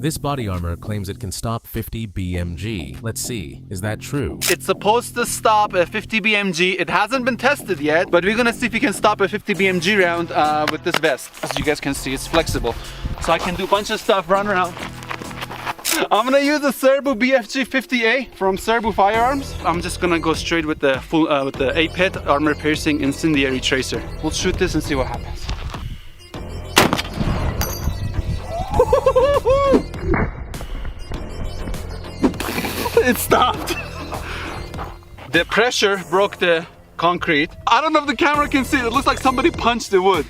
This body armor claims it can stop 50 BMG. Let's see, is that true? It's supposed to stop a 50 BMG. It hasn't been tested yet, but we're gonna see if we can stop a 50 BMG round with this vest. As you guys can see, it's flexible. So I can do a bunch of stuff, run around. I'm gonna use the Serbu BFG 50A from Serbu Firearms. I'm just gonna go straight with the full with the A-Pit armor piercing incendiary tracer. We'll shoot this and see what happens. It stopped. The pressure broke the concrete. I don't know if the camera can see it. It looks like somebody punched the wood.